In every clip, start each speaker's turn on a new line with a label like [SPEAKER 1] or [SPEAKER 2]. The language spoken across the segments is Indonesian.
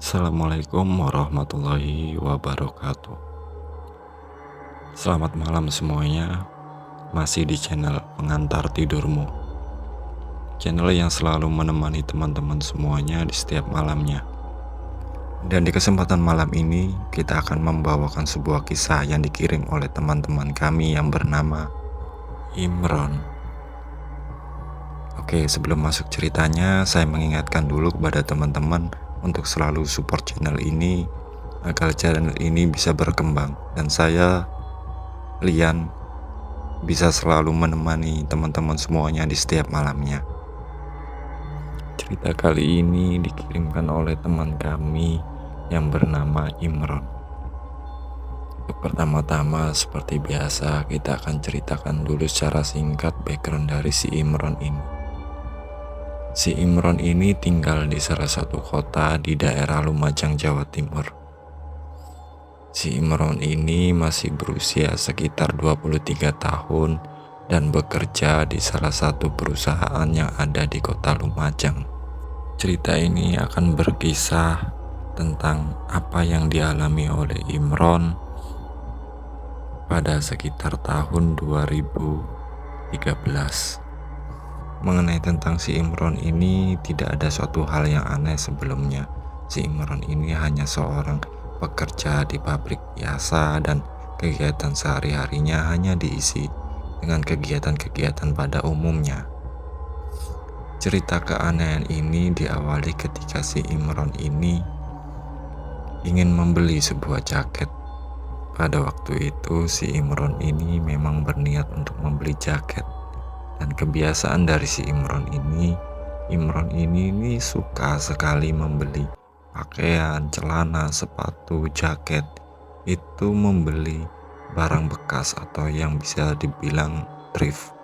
[SPEAKER 1] Assalamualaikum warahmatullahi wabarakatuh. Selamat malam semuanya. Masih di channel Pengantar Tidurmu, channel yang selalu menemani teman-teman semuanya di setiap malamnya. Dan di kesempatan malam ini kita akan membawakan sebuah kisah yang dikirim oleh teman-teman kami yang bernama Imron. Oke, sebelum masuk ceritanya, saya mengingatkan dulu kepada teman-teman untuk selalu support channel ini agar channel ini bisa berkembang dan saya, Lian, bisa selalu menemani teman-teman semuanya di setiap malamnya. Cerita kali ini dikirimkan oleh teman kami yang bernama Imron. Untuk pertama-tama, seperti biasa, kita akan ceritakan dulu secara singkat background dari si Imron ini. Si Imron ini tinggal di salah satu kota di daerah Lumajang, Jawa Timur. Si Imron ini masih berusia sekitar 23 tahun dan bekerja di salah satu perusahaan yang ada di kota Lumajang. Cerita ini akan berkisah tentang apa yang dialami oleh Imron pada sekitar tahun 2013. Mengenai tentang si Imron ini, tidak ada suatu hal yang aneh sebelumnya. Si Imron ini hanya seorang pekerja di pabrik biasa dan kegiatan sehari-harinya hanya diisi dengan kegiatan-kegiatan pada umumnya. Cerita keanehan ini diawali ketika si Imron ini ingin membeli sebuah jaket. Pada waktu itu si Imron ini memang berniat untuk membeli jaket. Dan kebiasaan dari si Imron ini suka sekali membeli pakaian, celana, sepatu, jaket. Itu membeli barang bekas atau yang bisa dibilang thrift.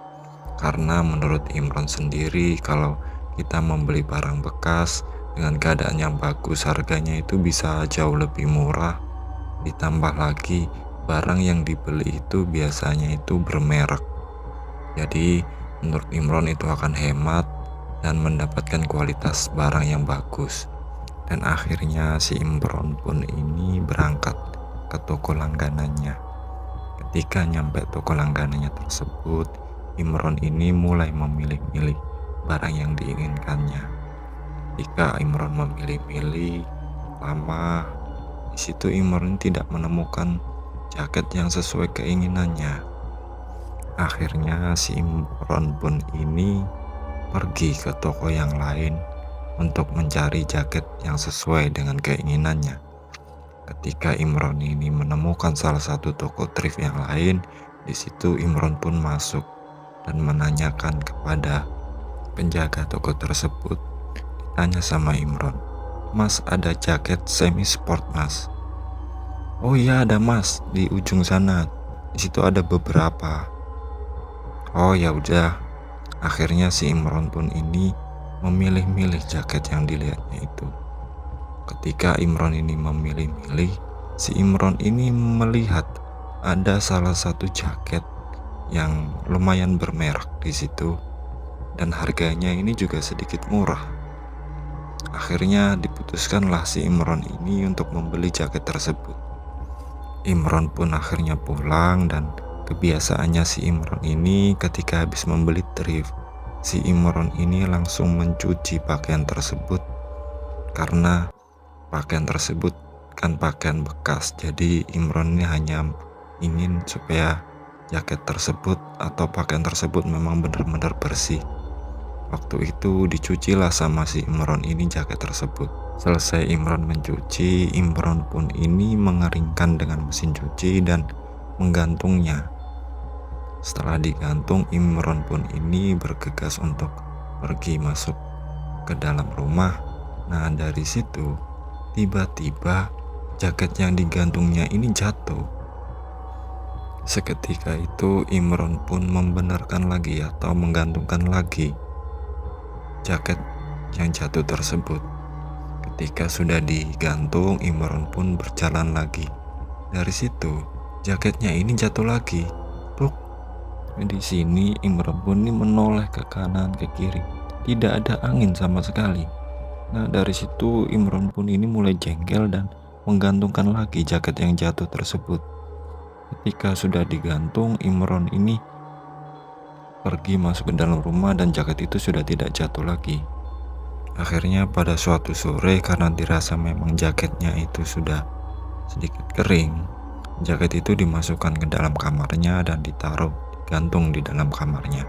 [SPEAKER 1] Karena menurut Imron sendiri, kalau kita membeli barang bekas dengan keadaan yang bagus, harganya itu bisa jauh lebih murah. Ditambah lagi barang yang dibeli itu biasanya itu bermerek. Jadi menurut Imron itu akan hemat dan mendapatkan kualitas barang yang bagus. Dan akhirnya si Imron pun ini berangkat ke toko langganannya. Ketika nyampe toko langganannya tersebut, Imron ini mulai memilih-milih barang yang diinginkannya. Ketika Imron memilih-milih lama, di situ Imron tidak menemukan jaket yang sesuai keinginannya. Akhirnya si Imron pun ini pergi ke toko yang lain untuk mencari jaket yang sesuai dengan keinginannya. Ketika Imron ini menemukan salah satu toko thrift yang lain, di situ Imron pun masuk dan menanyakan kepada penjaga toko tersebut. Ditanya sama Imron, "Mas, ada jaket semi sport, Mas?" "Oh iya ada, Mas, di ujung sana. Di situ ada beberapa." "Oh ya udah." Akhirnya si Imron pun ini memilih-milih jaket yang dilihatnya itu. Ketika Imron ini memilih-milih, si Imron ini melihat ada salah satu jaket yang lumayan bermerek di situ dan harganya ini juga sedikit murah. Akhirnya diputuskanlah si Imron ini untuk membeli jaket tersebut. Imron pun akhirnya pulang dan kebiasaannya si Imron ini ketika habis membeli thrift, si Imron ini langsung mencuci pakaian tersebut karena pakaian tersebut kan pakaian bekas. Jadi Imron ini hanya ingin supaya jaket tersebut atau pakaian tersebut memang benar-benar bersih. Waktu itu dicucilah sama si Imron ini jaket tersebut. Selesai Imron mencuci, Imron pun ini mengeringkan dengan mesin cuci dan menggantungnya. Setelah digantung, Imron pun ini bergegas untuk pergi masuk ke dalam rumah. Nah, dari situ tiba-tiba jaket yang digantungnya ini jatuh. Seketika itu Imron pun membenarkan lagi atau menggantungkan lagi jaket yang jatuh tersebut. Ketika sudah digantung, Imron pun berjalan lagi. Dari situ jaketnya ini jatuh lagi. Di sini Imron pun ini menoleh ke kanan ke kiri. Tidak ada angin sama sekali. Nah, dari situ Imron pun ini mulai jengkel dan menggantungkan lagi jaket yang jatuh tersebut. Ketika sudah digantung, Imron ini pergi masuk ke dalam rumah dan jaket itu sudah tidak jatuh lagi. Akhirnya pada suatu sore, karena dirasa memang jaketnya itu sudah sedikit kering, jaket itu dimasukkan ke dalam kamarnya dan digantung di dalam kamarnya.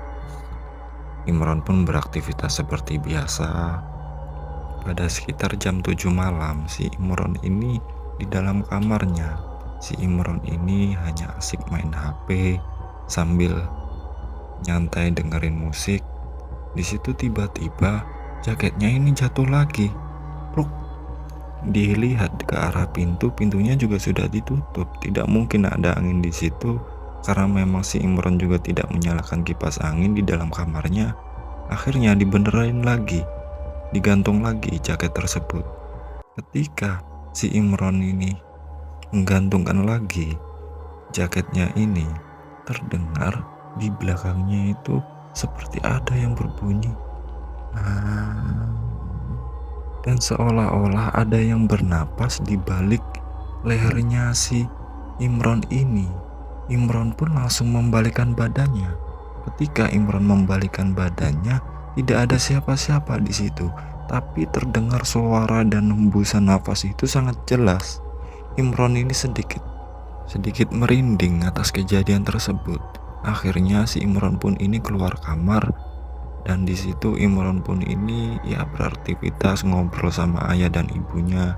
[SPEAKER 1] Imron pun beraktivitas seperti biasa. Pada sekitar jam 7 malam, si Imron ini di dalam kamarnya. Si Imron ini hanya asik main HP sambil nyantai dengerin musik. Di situ tiba-tiba jaketnya ini jatuh lagi. Pluk. Dilihat ke arah pintu, pintunya juga sudah ditutup. Tidak mungkin ada angin di situ karena memang si Imron juga tidak menyalakan kipas angin di dalam kamarnya. Akhirnya dibenerin lagi, digantung lagi jaket tersebut. Ketika si Imron ini menggantungkan lagi jaketnya ini, terdengar di belakangnya itu seperti ada yang berbunyi. Dan seolah-olah ada yang bernapas di balik lehernya si Imron ini. Imron pun langsung membalikkan badannya. Ketika Imron membalikkan badannya, tidak ada siapa-siapa di situ, tapi terdengar suara dan hembusan nafas itu sangat jelas. Imron ini sedikit merinding atas kejadian tersebut. Akhirnya si Imron pun ini keluar kamar, dan di situ Imron pun ini beraktivitas ngobrol sama ayah dan ibunya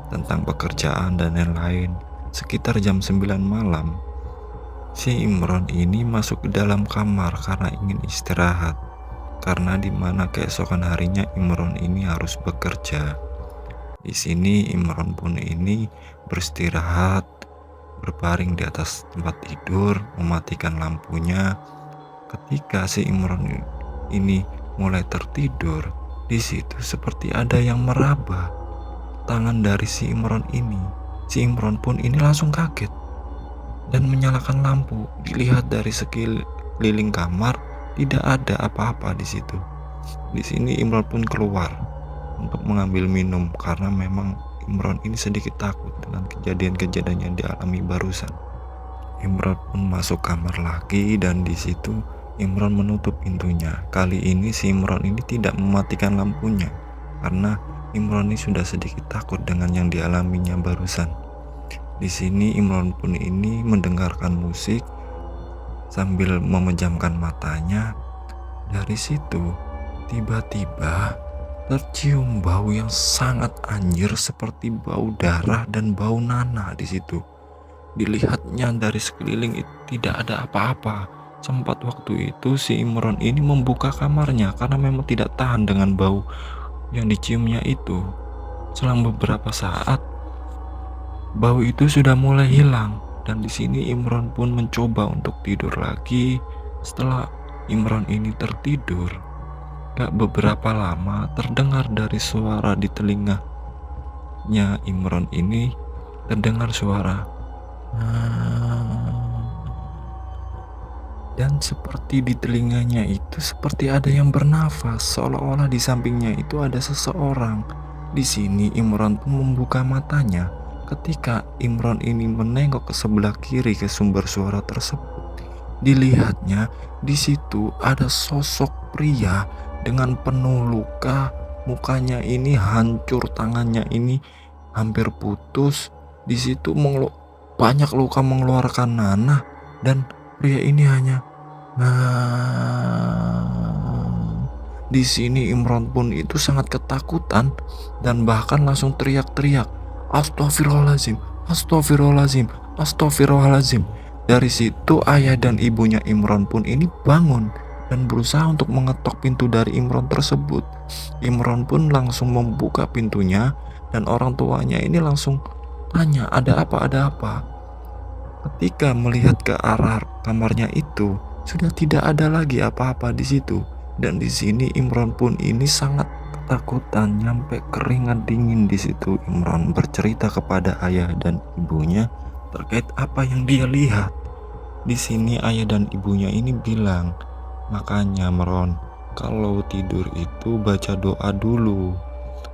[SPEAKER 1] tentang pekerjaan dan lain-lain. Sekitar jam 9 malam, si Imron ini masuk ke dalam kamar karena ingin istirahat, karena dimana keesokan harinya Imron ini harus bekerja. Di sini Imron pun ini beristirahat, berbaring di atas tempat tidur, mematikan lampunya. Ketika si Imron ini mulai tertidur, di situ seperti ada yang meraba tangan dari si Imron ini. Si Imron pun ini langsung kaget dan menyalakan lampu. Dilihat dari sekeliling kamar, tidak ada apa-apa di situ. Di sini Imron pun keluar untuk mengambil minum karena memang Imron ini sedikit takut dengan kejadian-kejadian yang dialami barusan. Imron pun masuk kamar lagi dan di situ Imron menutup pintunya. Kali ini si Imron ini tidak mematikan lampunya karena Imron ini sudah sedikit takut dengan yang dialaminya barusan. Di sini Imron pun ini mendengarkan musik sambil memejamkan matanya. Dari situ tiba-tiba tercium bau yang sangat anjir seperti bau darah dan bau nanah di situ. Dilihatnya dari sekeliling itu tidak ada apa-apa. Sempat waktu itu si Imron ini membuka kamarnya karena memang tidak tahan dengan bau yang diciumnya itu. Selang beberapa saat, bau itu sudah mulai hilang dan di sini Imron pun mencoba untuk tidur lagi. Setelah Imron ini tertidur, gak beberapa lama terdengar dari suara di telinganya Imron ini, terdengar suara dan seperti di telinganya itu seperti ada yang bernafas, seolah-olah di sampingnya itu ada seseorang. Di sini Imron pun membuka matanya. Ketika Imron ini menengok ke sebelah kiri ke sumber suara tersebut, dilihatnya di situ ada sosok pria dengan penuh luka. Mukanya ini hancur, tangannya ini hampir putus. Di situ banyak luka mengeluarkan nanah dan pria ini hanya di sini Imron pun itu sangat ketakutan dan bahkan langsung teriak-teriak, "Astagfirullahaladzim, astagfirullahaladzim, astagfirullahaladzim." Dari situ ayah dan ibunya Imron pun ini bangun dan berusaha untuk mengetok pintu dari Imron tersebut. Imron pun langsung membuka pintunya dan orang tuanya ini langsung tanya, "Ada apa, ada apa?" Ketika melihat ke arah kamarnya itu, sudah tidak ada lagi apa-apa di situ. Dan di sini Imron pun ini sangat ketakutan, nyampe keringat dingin di situ. Imron bercerita kepada ayah dan ibunya terkait apa yang dia lihat. Di sini ayah dan ibunya ini bilang, "Makanya Imron, kalau tidur itu baca doa dulu.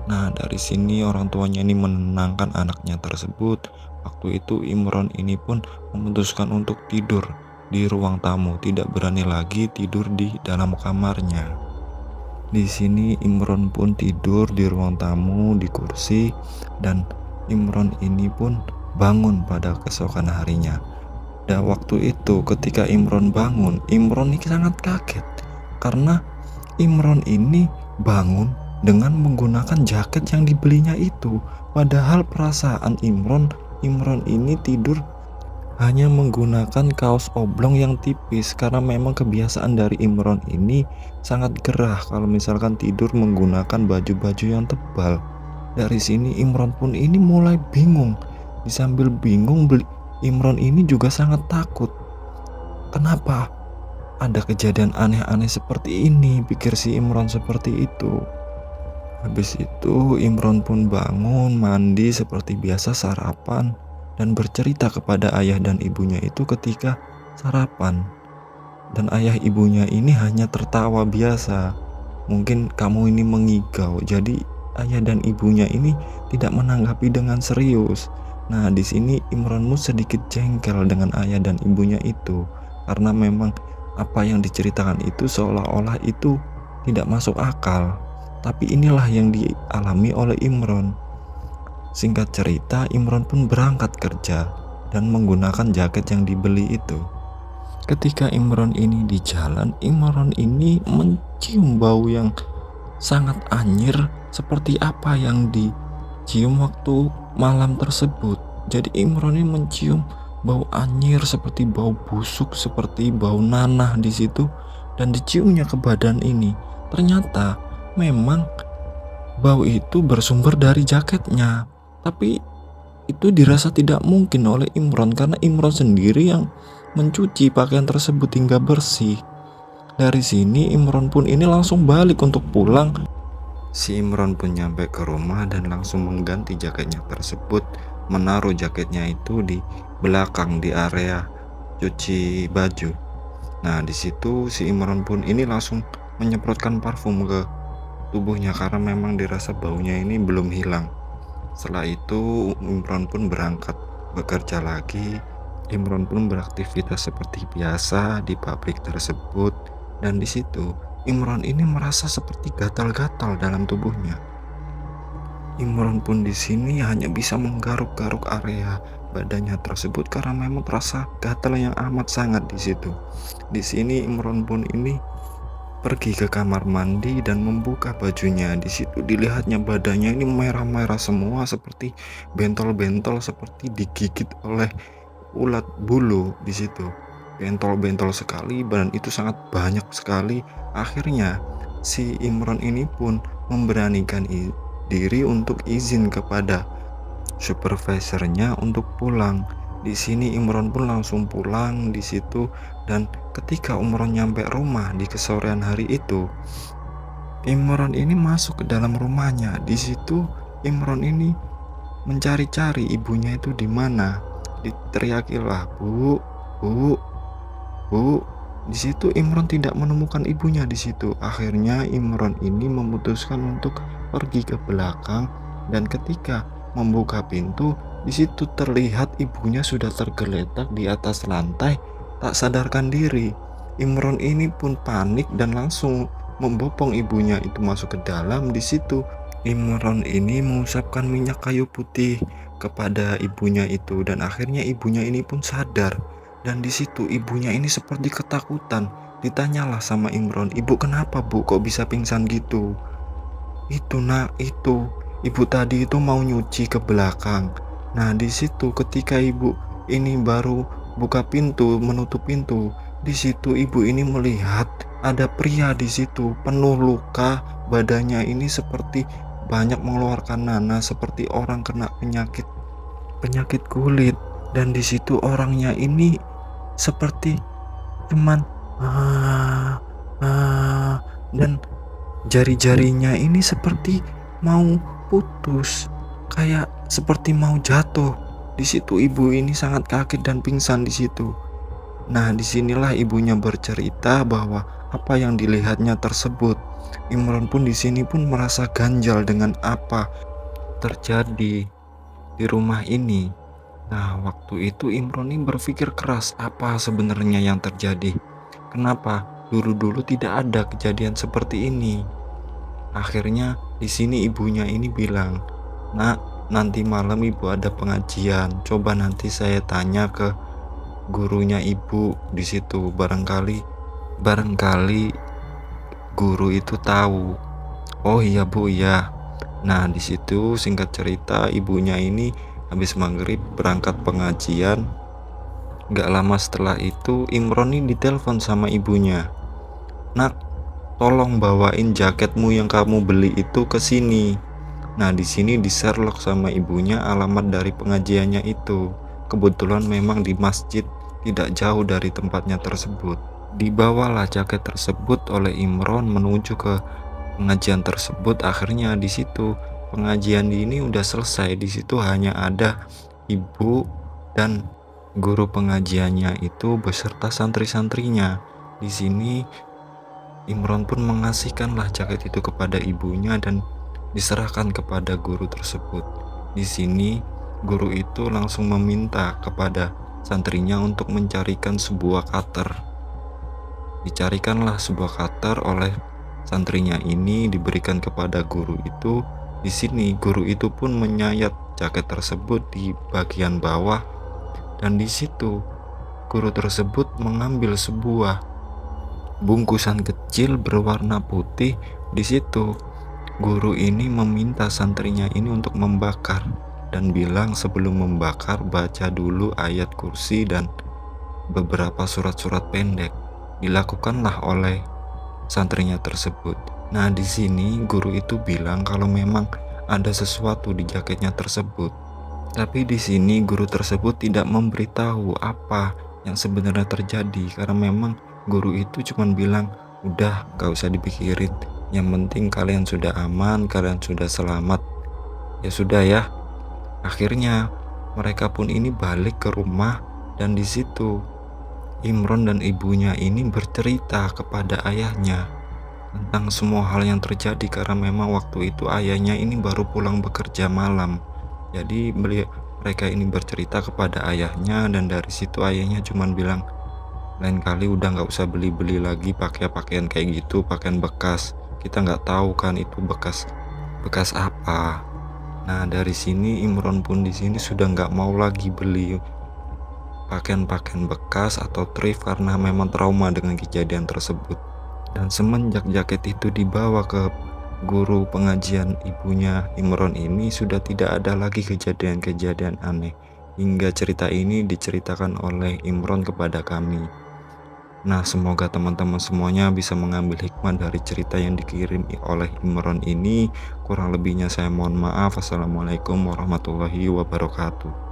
[SPEAKER 1] Nah, dari sini orang tuanya ini menenangkan anaknya tersebut. Waktu itu Imron ini pun memutuskan untuk tidur di ruang tamu, tidak berani lagi tidur di dalam kamarnya. Di sini Imron pun tidur di ruang tamu di kursi, dan Imron ini pun bangun pada keesokan harinya. Dan waktu itu ketika Imron bangun, Imron ini sangat kaget karena Imron ini bangun dengan menggunakan jaket yang dibelinya itu. Padahal perasaan Imron ini tidur hanya menggunakan kaos oblong yang tipis, karena memang kebiasaan dari Imron ini sangat gerah kalau misalkan tidur menggunakan baju-baju yang tebal. Dari sini Imron pun ini mulai bingung. Sambil bingung, Imron ini juga sangat takut. Kenapa ada kejadian aneh-aneh seperti ini, pikir si Imron seperti itu. Habis itu Imron pun bangun, mandi seperti biasa, sarapan, dan bercerita kepada ayah dan ibunya itu ketika sarapan. Dan ayah ibunya ini hanya tertawa biasa. Mungkin kamu ini mengigau. Jadi ayah dan ibunya ini tidak menanggapi dengan serius. Nah, di sini Imron sedikit jengkel dengan ayah dan ibunya itu, karena memang apa yang diceritakan itu seolah-olah itu tidak masuk akal. Tapi inilah yang dialami oleh Imron. Singkat cerita, Imron pun berangkat kerja dan menggunakan jaket yang dibeli itu. Ketika Imron ini di jalan, Imron ini mencium bau yang sangat anyir seperti apa yang dicium waktu malam tersebut. Jadi Imron ini mencium bau anyir seperti bau busuk, seperti bau nanah di situ, dan diciumnya ke badan ini. Ternyata memang bau itu bersumber dari jaketnya, tapi itu dirasa tidak mungkin oleh Imron karena Imron sendiri yang mencuci pakaian tersebut hingga bersih. Dari sini Imron pun ini langsung balik untuk pulang. Si Imron pun nyampe ke rumah dan langsung mengganti jaketnya tersebut, menaruh jaketnya itu di belakang di area cuci baju. Nah, di situ si Imron pun ini langsung menyemprotkan parfum ke tubuhnya karena memang dirasa baunya ini belum hilang. Setelah itu Imron pun berangkat bekerja lagi. Imron pun beraktivitas seperti biasa di pabrik tersebut, dan di situ Imron ini merasa seperti gatal-gatal dalam tubuhnya. Imron pun di sini hanya bisa menggaruk-garuk area badannya tersebut karena memang terasa gatal yang amat sangat di situ. Di sini Imron pun ini pergi ke kamar mandi dan membuka bajunya. Di situ dilihatnya badannya ini merah-merah semua, seperti bentol-bentol, seperti digigit oleh ulat bulu di situ. Bentol-bentol sekali, dan itu sangat banyak sekali. Akhirnya si Imron ini pun memberanikan diri untuk izin kepada supervisornya untuk pulang. Di sini Imron pun langsung pulang di situ, dan ketika Imron nyampe rumah di kesorean hari itu, Imron ini masuk ke dalam rumahnya. Di situ Imron ini mencari-cari ibunya itu di mana. Diteriakilah, "Bu, Bu, Bu." Di situ Imron tidak menemukan ibunya di situ. Akhirnya Imron ini memutuskan untuk pergi ke belakang, dan ketika membuka pintu, di situ terlihat ibunya sudah tergeletak di atas lantai, tak sadarkan diri. Imron ini pun panik dan langsung membopong ibunya itu masuk ke dalam. Di situ Imron ini mengusapkan minyak kayu putih kepada ibunya itu, dan akhirnya ibunya ini pun sadar. Dan di situ ibunya ini seperti ketakutan. Ditanyalah sama Imron, "Ibu kenapa, Bu? Kok bisa pingsan gitu?" "Itu nak, itu ibu tadi itu mau nyuci ke belakang." Nah, di situ ketika ibu ini baru buka pintu, menutup pintu, di situ ibu ini melihat ada pria di situ penuh luka, badannya ini seperti banyak mengeluarkan nanah, seperti orang kena penyakit kulit. Dan di situ orangnya ini seperti cuman dan jari-jarinya ini seperti mau putus, kayak seperti mau jatuh. Di situ ibu ini sangat kaget dan pingsan di situ. Nah, disinilah ibunya bercerita bahwa apa yang dilihatnya tersebut. Imron pun di sini pun merasa ganjal dengan apa terjadi di rumah ini. Nah, waktu itu Imron ini berpikir keras apa sebenarnya yang terjadi. Kenapa dulu-dulu tidak ada kejadian seperti ini? Akhirnya di sini ibunya ini bilang, "Nak, nanti malam ibu ada pengajian. Coba nanti saya tanya ke gurunya ibu di situ. Barangkali guru itu tahu." "Oh iya Bu, iya." Nah, di situ singkat cerita ibunya ini habis maghrib berangkat pengajian. Gak lama setelah itu Imron ini ditelepon sama ibunya. "Nak, tolong bawain jaketmu yang kamu beli itu ke sini." Nah, di sini di Sherlock sama ibunya alamat dari pengajiannya itu. Kebetulan memang di masjid tidak jauh dari tempatnya tersebut. Dibawalah jaket tersebut oleh Imron menuju ke pengajian tersebut. Akhirnya di situ pengajian ini udah selesai. Di situ hanya ada ibu dan guru pengajiannya itu beserta santri-santrinya. Di sini Imron pun mengasihkanlah jaket itu kepada ibunya dan diserahkan kepada guru tersebut. Di sini guru itu langsung meminta kepada santrinya untuk mencarikan sebuah cutter. Dicarikanlah sebuah cutter oleh santrinya ini, diberikan kepada guru itu. Di sini guru itu pun menyayat jaket tersebut di bagian bawah, dan di situ guru tersebut mengambil sebuah bungkusan kecil berwarna putih. Di situ guru ini meminta santrinya ini untuk membakar dan bilang sebelum membakar baca dulu ayat kursi dan beberapa surat-surat pendek. Dilakukanlah oleh santrinya tersebut. Nah, di sini guru itu bilang kalau memang ada sesuatu di jaketnya tersebut. Tapi di sini guru tersebut tidak memberitahu apa yang sebenarnya terjadi, karena memang guru itu cuma bilang, "Udah, gak usah dipikirin. Yang penting kalian sudah aman, kalian sudah selamat. Ya sudah ya." Akhirnya mereka pun ini balik ke rumah, dan di situ Imron dan ibunya ini bercerita kepada ayahnya tentang semua hal yang terjadi, karena memang waktu itu ayahnya ini baru pulang bekerja malam. Jadi mereka ini bercerita kepada ayahnya, dan dari situ ayahnya cuma bilang, "Lain kali udah nggak usah beli-beli lagi pakai pakaian kayak gitu, pakaian bekas. Kita nggak tahu kan itu bekas apa." Nah, dari sini Imron pun di sini sudah nggak mau lagi beli pakaian-pakaian bekas atau thrift karena memang trauma dengan kejadian tersebut. Dan semenjak jaket itu dibawa ke guru pengajian ibunya Imron ini, sudah tidak ada lagi kejadian-kejadian aneh, hingga cerita ini diceritakan oleh Imron kepada kami. Nah, semoga teman-teman semuanya bisa mengambil hikmah dari cerita yang dikirim oleh Imron ini. Kurang lebihnya saya mohon maaf. Assalamualaikum warahmatullahi wabarakatuh.